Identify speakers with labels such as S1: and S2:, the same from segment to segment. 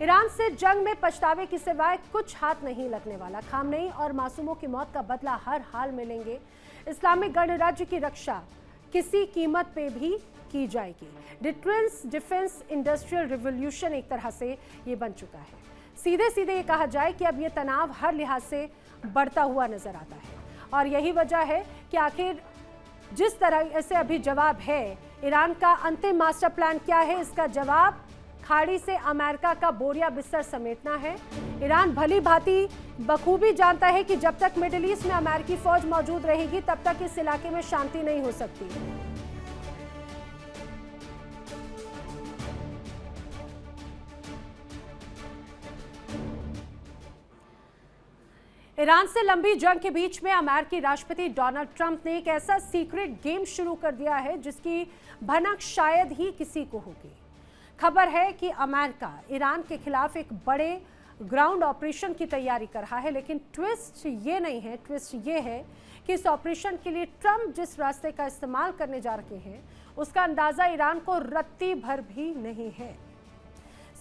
S1: Iran से जंग में पछतावे की सिवाय कुछ हाथ नहीं लगने वाला। खामनेई और मासूमों की मौत का बदला हर हाल में लेंगे। इस्लामिक गणराज्य की रक्षा किसी कीमत पे भी की जाएगी। डिफेंस इंडस्ट्रियल रिवॉल्यूशन एक तरह से ये बन चुका है। सीधे सीधे ये कहा जाए कि अब ये तनाव हर लिहाज से बढ़ता हुआ नजर आता है और यही वजह है कि आखिर जिस तरह से अभी जवाब है, ईरान का अंतिम मास्टर प्लान क्या है, इसका जवाब खाड़ी से अमेरिका का बोरिया बिस्तर समेटना है। ईरान भली भांति बखूबी जानता है कि जब तक मिडिल ईस्ट में अमेरिकी फौज मौजूद रहेगी तब तक इस इलाके में शांति नहीं हो सकती। ईरान से लंबी जंग के बीच में अमेरिकी राष्ट्रपति डोनाल्ड ट्रंप ने एक ऐसा सीक्रेट गेम शुरू कर दिया है जिसकी भनक शायद ही किसी को होगी। खबर है कि अमेरिका ईरान के खिलाफ एक बड़े ग्राउंड ऑपरेशन की तैयारी कर रहा है, लेकिन ट्विस्ट ये नहीं है। ट्विस्ट ये है कि इस ऑपरेशन के लिए ट्रंप जिस रास्ते का इस्तेमाल करने जा रहे हैं उसका अंदाजा ईरान को रत्ती भर भी नहीं है।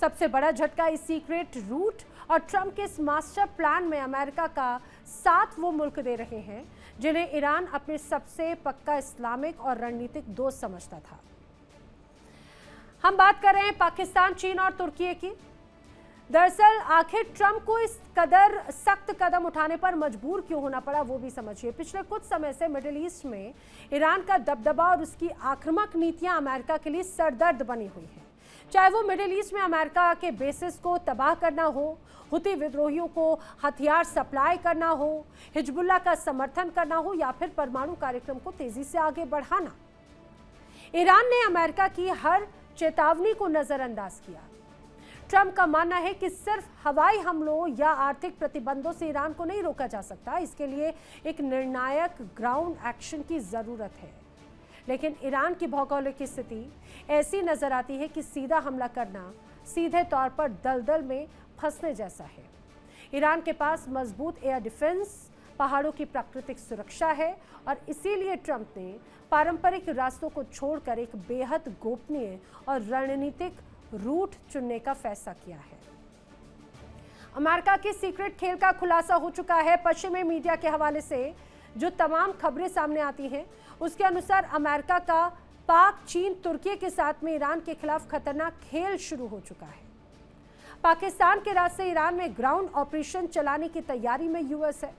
S1: सबसे बड़ा झटका इस सीक्रेट रूट और ट्रंप के इस मास्टर प्लान में अमेरिका का साथ वो मुल्क दे रहे हैं जिन्हें ईरान अपने सबसे पक्का इस्लामिक और रणनीतिक दोस्त समझता था। हम बात कर रहे हैं पाकिस्तान, चीन और तुर्की की। दरअसल आखिर ट्रंप को इस कदर सख्त कदम उठाने पर मजबूर क्यों होना पड़ा वो भी समझिए। पिछले कुछ समय से मिडिल ईस्ट में ईरान का दबदबा और उसकी आक्रामक नीतियां अमेरिका के लिए सरदर्द बनी हुई हैं। चाहे वो मिडिल ईस्ट में अमेरिका के बेसिस को तबाह करना हो, हुती विद्रोहियों को हथियार सप्लाई करना हो, हिजबुल्लाह का समर्थन करना हो या फिर परमाणु कार्यक्रम को तेजी से आगे बढ़ाना। ईरान ने अमेरिका की हर चेतावनी को नजरअंदाज किया। ट्रंप का मानना है कि सिर्फ हवाई हमलों या आर्थिक प्रतिबंधों से ईरान को नहीं रोका जा सकता, इसके लिए एक निर्णायक ग्राउंड एक्शन की जरूरत है। लेकिन ईरान की भौगोलिक स्थिति ऐसी नजर आती है कि सीधा हमला करना सीधे तौर पर दलदल में फंसने जैसा है। ईरान के पास मजबूत एयर डिफेंस, पहाड़ों की प्राकृतिक सुरक्षा है और इसीलिए ट्रंप ने पारंपरिक रास्तों को छोड़कर एक बेहद गोपनीय और रणनीतिक रूट चुनने का फैसला किया है। अमेरिका के सीक्रेट खेल का खुलासा हो चुका है। पश्चिमी मीडिया के हवाले से जो तमाम खबरें सामने आती हैं उसके अनुसार अमेरिका का पाक, चीन, तुर्की के साथ में ईरान के खिलाफ खतरनाक खेल शुरू हो चुका है। पाकिस्तान के रास्ते ईरान में ग्राउंड ऑपरेशन चलाने की तैयारी में यूएस है।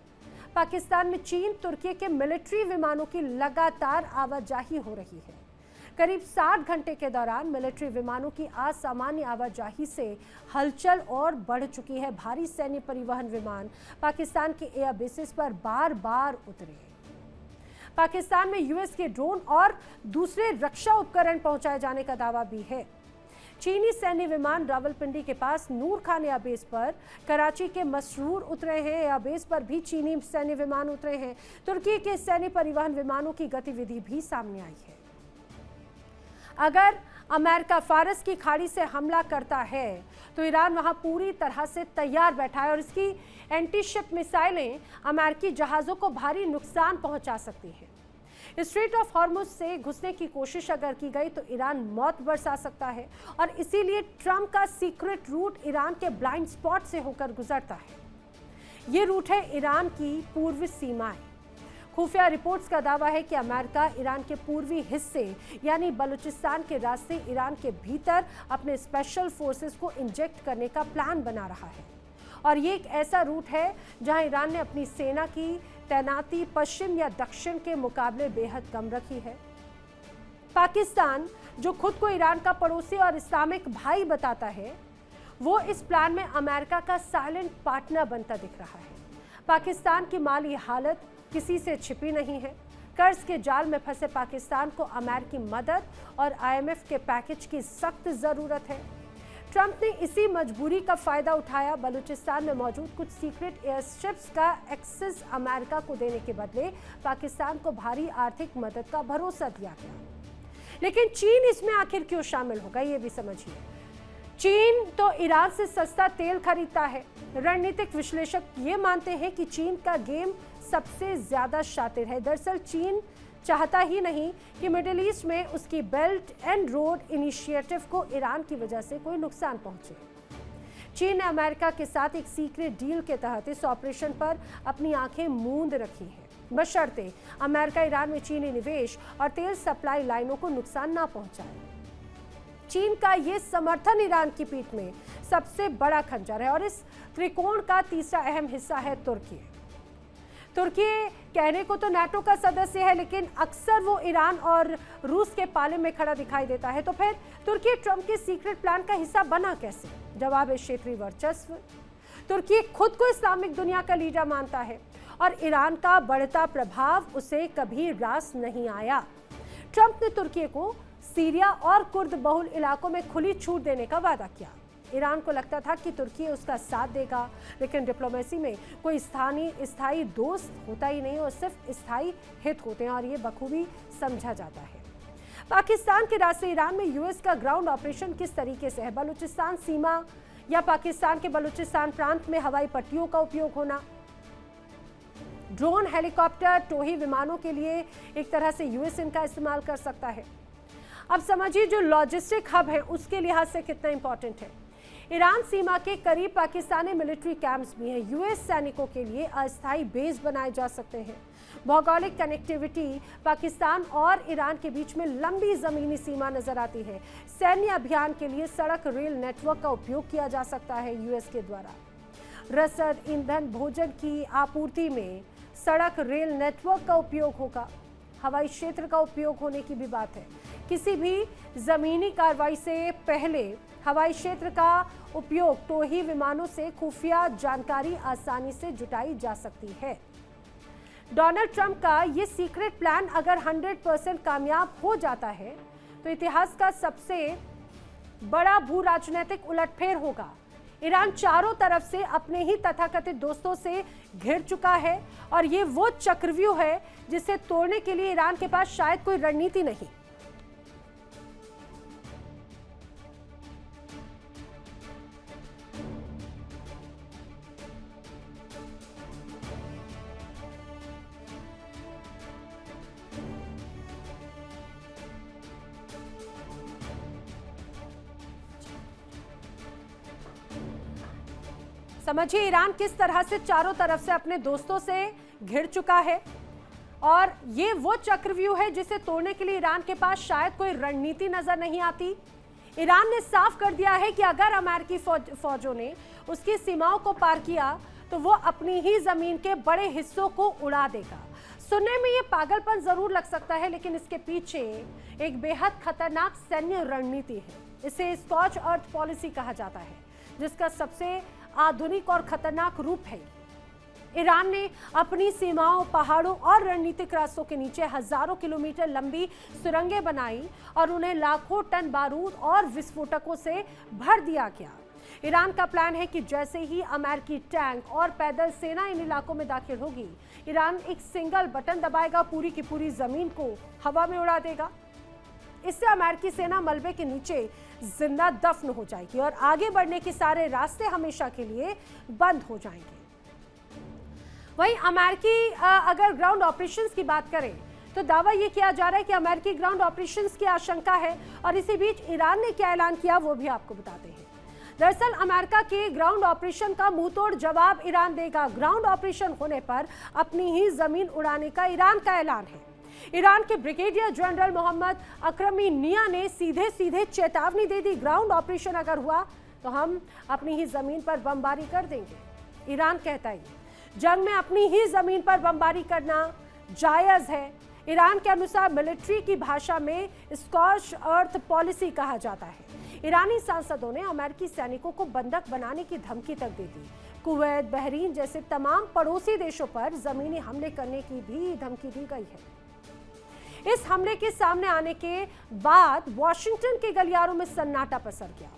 S1: पाकिस्तान में चीन, तुर्की के मिलिट्री विमानों की लगातार आवाजाही हो रही है। करीब 60 घंटे के दौरान मिलिट्री विमानों की असामान्य आवाजाही से हलचल और बढ़ चुकी है। भारी सैन्य परिवहन विमान पाकिस्तान के एयर बेसिस पर बार बार उतरे। पाकिस्तान में यूएस के ड्रोन और दूसरे रक्षा उपकरण पहुंचाए जाने का दावा भी है। चीनी सैन्य विमान रावलपिंडी के पास नूर खान एयरबेस पर, कराची के मसरूर उतरे हैं। एयरबेस पर भी चीनी सैन्य विमान उतरे हैं। तुर्की के सैन्य परिवहन विमानों की गतिविधि भी सामने आई है। अगर अमेरिका फारस की खाड़ी से हमला करता है तो ईरान वहां पूरी तरह से तैयार बैठा है और इसकी एंटी शिप मिसाइलें अमेरिकी जहाजों को भारी नुकसान पहुंचा सकती हैं। स्ट्रेट ऑफ हॉर्मुज से घुसने की कोशिश अगर की गई तो ईरान मौत बरसा सकता है और इसीलिए ट्रंप का सीक्रेट रूट ईरान के ब्लाइंड स्पॉट से होकर गुजरता है। ये रूट है ईरान की पूर्वी सीमाएं। खुफिया रिपोर्ट्स का दावा है कि अमेरिका ईरान के पूर्वी हिस्से यानी बलूचिस्तान के रास्ते ईरान के भीतर अपने स्पेशल फोर्सेस को इंजेक्ट करने का प्लान बना रहा है और ये एक ऐसा रूट है जहां ईरान ने अपनी सेना की तैनाती पश्चिम या दक्षिण के मुकाबले बेहद कम रखी है। पाकिस्तान, जो खुद को ईरान का पड़ोसी और इस्लामिक भाई बताता है, वो इस प्लान में अमेरिका का साइलेंट पार्टनर बनता दिख रहा है। पाकिस्तान की माली हालत किसी से छिपी नहीं है। कर्ज के जाल में फंसे पाकिस्तान को अमेरिकी मदद और आईएमएफ के पैकेज की सख्त जरूरत है। ट्रंप ने इसी मजबूरी का फायदा उठाया। बलूचिस्तान में मौजूद कुछ सीक्रेट एयरस्ट्रिप्स का एक्सेस अमेरिका को देने के बदले पाकिस्तान को भारी आर्थिक मदद का भरोसा दिया गया। लेकिन चीन इसमें आखिर क्यों शामिल होगा, ये भी समझिए। चीन तो ईरान से सस्ता तेल खरीदता है। रणनीतिक विश्लेषक ये मानते हैं कि चीन का गेम सबसे ज्यादा शातिर है। दरअसल चीन चाहता ही नहीं कि मिडिल ईस्ट में उसकी बेल्ट एंड रोड इनिशिएटिव को ईरान की वजह से कोई नुकसान पहुंचे। चीन ने अमेरिका के साथ एक सीक्रेट डील के तहत इस ऑपरेशन पर अपनी आंखें मूंद रखी है, बशर्ते अमेरिका ईरान में चीनी निवेश और तेल सप्लाई लाइनों को नुकसान ना पहुंचाए। चीन का ये समर्थन ईरान की पीठ में सबसे बड़ा खंजर है और इस त्रिकोण का तीसरा अहम हिस्सा है तुर्की। तुर्की कहने को तो नाटो का सदस्य है, लेकिन अक्सर वो ईरान और रूस के पाले में खड़ा दिखाई देता है। तो फिर तुर्की ट्रंप के सीक्रेट प्लान का हिस्सा बना कैसे? जवाब है क्षेत्रीय वर्चस्व। तुर्की खुद को इस्लामिक दुनिया का लीडर मानता है और ईरान का बढ़ता प्रभाव उसे कभी रास नहीं आया। ट्रंप ने तुर्की को सीरिया और कुर्द बहुल इलाकों में खुली छूट देने का वादा किया। ईरान को लगता था कि तुर्की उसका साथ देगा, लेकिन डिप्लोमेसी में कोई स्थायी दोस्त होता ही नहीं और सिर्फ स्थायी हित होते हैं और ये बखूबी समझा जाता है। पाकिस्तान के रास्ते ईरान में यूएस का ग्राउंड ऑपरेशन किस तरीके से है? बलूचिस्तान सीमा या पाकिस्तान के बलूचिस्तान प्रांत में हवाई पट्टियों का उपयोग होना, ड्रोन, हेलीकॉप्टर, टोही विमानों के लिए एक तरह से यूएस इनका इस्तेमाल कर सकता है। अब समझिए जो लॉजिस्टिक हब है उसके लिहाज से कितना इंपॉर्टेंट है। ईरान सीमा के करीब पाकिस्तानी मिलिट्री कैंप्स भी हैं। यूएस सैनिकों के लिए अस्थायी बेस बनाए जा सकते हैं। भौगोलिक कनेक्टिविटी पाकिस्तान और ईरान के बीच में लंबी जमीनी सीमा नजर आती है। सैन्य अभियान के लिए सड़क रेल नेटवर्क का उपयोग किया जा सकता है यूएस के द्वारा। रसद, ईंधन, भोजन की आपूर्ति में सड़क रेल नेटवर्क का उपयोग होगा। हवाई क्षेत्र का उपयोग होने की भी बात है। किसी भी जमीनी कार्रवाई से पहले हवाई क्षेत्र का उपयोग टोही विमानों से खुफिया जानकारी आसानी से जुटाई जा सकती है। डोनाल्ड ट्रंप का ये सीक्रेट प्लान अगर 100% कामयाब हो जाता है तो इतिहास का सबसे बड़ा भू राजनीतिक उलटफेर होगा। ईरान चारों तरफ से अपने ही तथाकथित दोस्तों से घिर चुका है और ये वो चक्रव्यूह है जिसे तोड़ने के लिए ईरान के पास शायद कोई रणनीति नहीं। समझिए ईरान किस तरह से चारों तरफ से अपने दोस्तों से घिर चुका है और ये वो चक्रव्यूह है जिसे तोड़ने के लिए ईरान के पास शायद कोई रणनीति नजर नहीं आती। ईरान ने साफ कर दिया है कि अगर अमेरिकी फौजों ने उसकी सीमाओं को पार किया तो वो अपनी ही जमीन के बड़े हिस्सों को उड़ा देगा। सुनने में ये पागलपन जरूर लग सकता है, लेकिन इसके पीछे एक बेहद खतरनाक सैन्य रणनीति है। इसे स्कॉच अर्थ पॉलिसी कहा जाता है, जिसका सबसे आधुनिक और खतरनाक रूप है। ईरान ने अपनी सीमाओं, पहाड़ों और रणनीतिक रास्तों के नीचे हजारों किलोमीटर लंबी सुरंगें बनाई और उन्हें लाखों टन बारूद और विस्फोटकों से भर दिया गया। ईरान का प्लान है कि जैसे ही अमेरिकी टैंक और पैदल सेना इन इलाकों में दाखिल होगी, ईरान एक सिंगल बटन दबाएगा, पूरी की पूरी जमीन को हवा में उड़ा देगा। इससे अमेरिकी सेना मलबे के नीचे जिंदा दफन हो जाएगी और आगे बढ़ने के सारे रास्ते हमेशा के लिए बंद हो जाएंगे। वहीं अमेरिकी अगर ग्राउंड ऑपरेशंस की बात करें तो दावा यह किया जा रहा है कि अमेरिकी ग्राउंड ऑपरेशंस की आशंका है और इसी बीच ईरान ने क्या ऐलान किया वो भी आपको बताते हैं। दरअसल अमेरिका के ग्राउंड ऑपरेशन का मुंहतोड़ जवाब ईरान देगा। ग्राउंड ऑपरेशन होने पर अपनी ही जमीन उड़ाने का ईरान का ऐलान है। ईरान के ब्रिगेडियर जनरल मोहम्मद अकरमी निया ने सीधे सीधे चेतावनी दे दी, ग्राउंड ऑपरेशन अगर हुआ तो हम अपनी ही जमीन पर बमबारी कर देंगे। ईरान कहता है जंग में अपनी ही जमीन पर बमबारी करना जायज है। ईरान के अनुसार मिलिट्री की भाषा में स्कॉच अर्थ पॉलिसी कहा जाता है। ईरानी सांसदों ने अमेरिकी सैनिकों को बंधक बनाने की धमकी तक दे दी। कुवैत, बहरीन जैसे तमाम पड़ोसी देशों पर जमीनी हमले करने की भी धमकी दी गई है। इस हमले के सामने आने के बाद वॉशिंगटन के गलियारों में सन्नाटा पसर गया।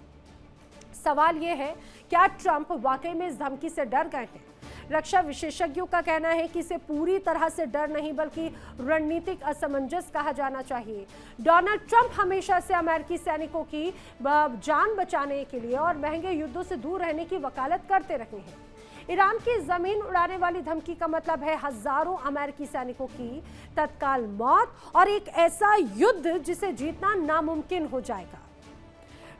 S1: सवाल यह है, क्या ट्रंप वाकई में इस धमकी से डर गए हैं? रक्षा विशेषज्ञों का कहना है कि इसे पूरी तरह से डर नहीं बल्कि रणनीतिक असमंजस कहा जाना चाहिए। डोनाल्ड ट्रंप हमेशा से अमेरिकी सैनिकों की जान बचाने के लिए और महंगे युद्धों से दूर रहने की वकालत करते रहे हैं। ईरान की जमीन उड़ाने वाली धमकी का मतलब है हजारों अमेरिकी सैनिकों की तत्काल मौत और एक ऐसा युद्ध जिसे जीतना नामुमकिन हो जाएगा।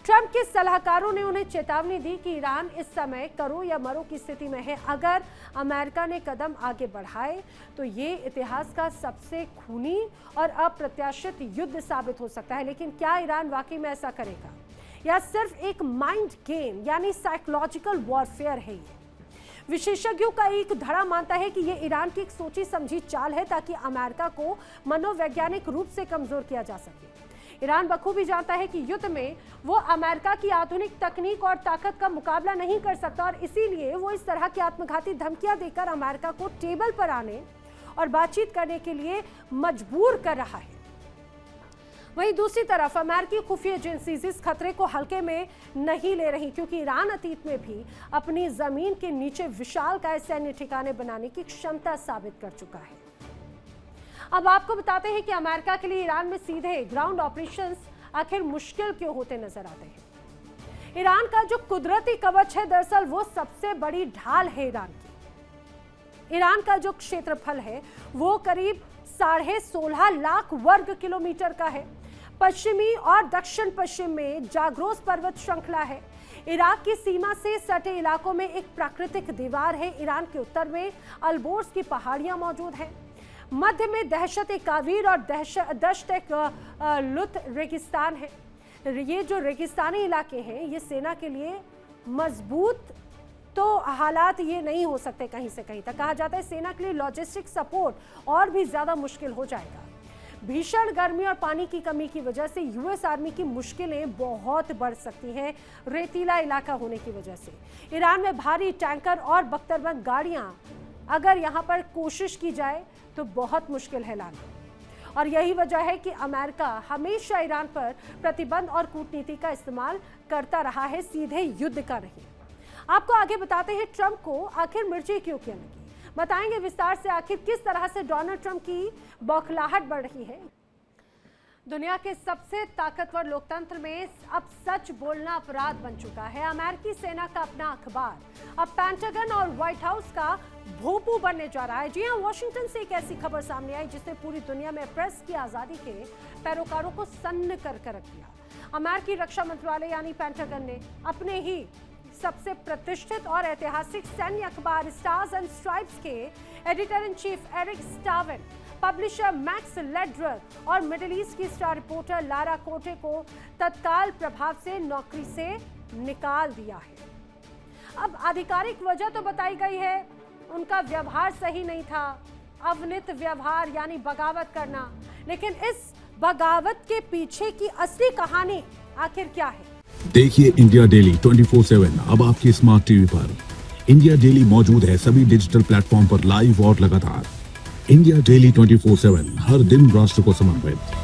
S1: ट्रंप के सलाहकारों ने उन्हें चेतावनी दी कि ईरान इस समय करो या मरो की स्थिति में है। अगर अमेरिका ने कदम आगे बढ़ाए तो ये इतिहास का सबसे खूनी और अप्रत्याशित युद्ध साबित हो सकता है। लेकिन क्या ईरान वाकई में ऐसा करेगा या सिर्फ एक माइंड गेम यानी साइकोलॉजिकल वॉरफेयर है? ये विशेषज्ञों का एक धड़ा मानता है कि ये ईरान की एक सोची समझी चाल है ताकि अमेरिका को मनोवैज्ञानिक रूप से कमजोर किया जा सके। ईरान बखूबी जानता है कि युद्ध में वो अमेरिका की आधुनिक तकनीक और ताकत का मुकाबला नहीं कर सकता और इसीलिए वो इस तरह की आत्मघाती धमकियां देकर अमेरिका को टेबल पर आने और बातचीत करने के लिए मजबूर कर रहा है। वहीं दूसरी तरफ अमेरिकी खुफिया एजेंसीज इस खतरे को हल्के में नहीं ले रही, क्योंकि ईरान अतीत में भी अपनी जमीन के नीचे विशालकाय सैन्य ठिकाने बनाने की क्षमता साबित कर चुका है। अब आपको बताते हैं कि अमेरिका के लिए ईरान में सीधे ग्राउंड ऑपरेशंस आखिर मुश्किल क्यों होते नजर आते हैं। ईरान का जो कुदरती कवच है दरअसल वो सबसे बड़ी ढाल है ईरान की। ईरान का जो क्षेत्रफल है वो करीब 16.5 लाख वर्ग किलोमीटर का है। पश्चिमी और दक्षिण पश्चिम में जाग्रोस पर्वत श्रृंखला है। इराक की सीमा से सटे इलाकों में एक प्राकृतिक दीवार है। ईरान के उत्तर में अल्बोर्स की पहाड़ियां मौजूद हैं। मध्य में दहशत कावीर और दश्त लुत रेगिस्तान है। ये जो रेगिस्तानी इलाके हैं ये सेना के लिए मजबूत तो हालात ये नहीं हो सकते कहीं से कहीं तक। कहा जाता है सेना के लिए लॉजिस्टिक सपोर्ट और भी ज्यादा मुश्किल हो जाएगा। भीषण गर्मी और पानी की कमी की वजह से यूएस आर्मी की मुश्किलें बहुत बढ़ सकती हैं रेतीला इलाका होने की वजह से। ईरान में भारी टैंकर और बख्तरबंद गाड़ियां अगर यहां पर कोशिश की जाए तो बहुत मुश्किल है लाना। और यही वजह है कि अमेरिका हमेशा ईरान पर प्रतिबंध और कूटनीति का इस्तेमाल करता रहा है, सीधे युद्ध का नहीं। आपको आगे बताते हैं ट्रंप को आखिर मिर्ची क्यों क्यों लगी। बताएंगे विस्तार से आखिर किस तरह से डोनाल्ड ट्रंप की बौखलाहट बढ़ रही है। दुनिया के सबसे ताकतवर लोकतंत्र में अब सच बोलना अपराध बन चुका है। अमेरिकी सेना का अपना अखबार अब पेंटागन और व्हाइट हाउस का भोंपू बनने जा रहा है। जी हां, वॉशिंगटन से एक ऐसी खबर सामने आई जिसने पूरी दुनिया में प्रेस की आजादी के पैरोकारों को सन्न कर रख दिया। अमेरिकी रक्षा मंत्रालय यानी पेंटागन ने अपने ही सबसे प्रतिष्ठित और ऐतिहासिक सैन्य अखबार स्टार्स एंड स्ट्राइप्स के editor in chief Erik Slavin, publisher Max Lederer और मिडिल ईस्ट की स्टार रिपोर्टर लारा कोटे को तत्काल प्रभाव से नौकरी से निकाल दिया है। अब आधिकारिक वजह तो बताई गई है, उनका व्यवहार सही नहीं था, अवनीत व्यवहार यानी बगावत करना। लेकिन इस बगावत के पीछे की असली कहानी आखिर क्या है?
S2: देखिए इंडिया डेली 24/7 अब आपके स्मार्ट टीवी पर। इंडिया डेली मौजूद है सभी डिजिटल प्लेटफॉर्म पर लाइव और लगातार। इंडिया डेली 24/7 हर दिन राष्ट्र को समर्पित।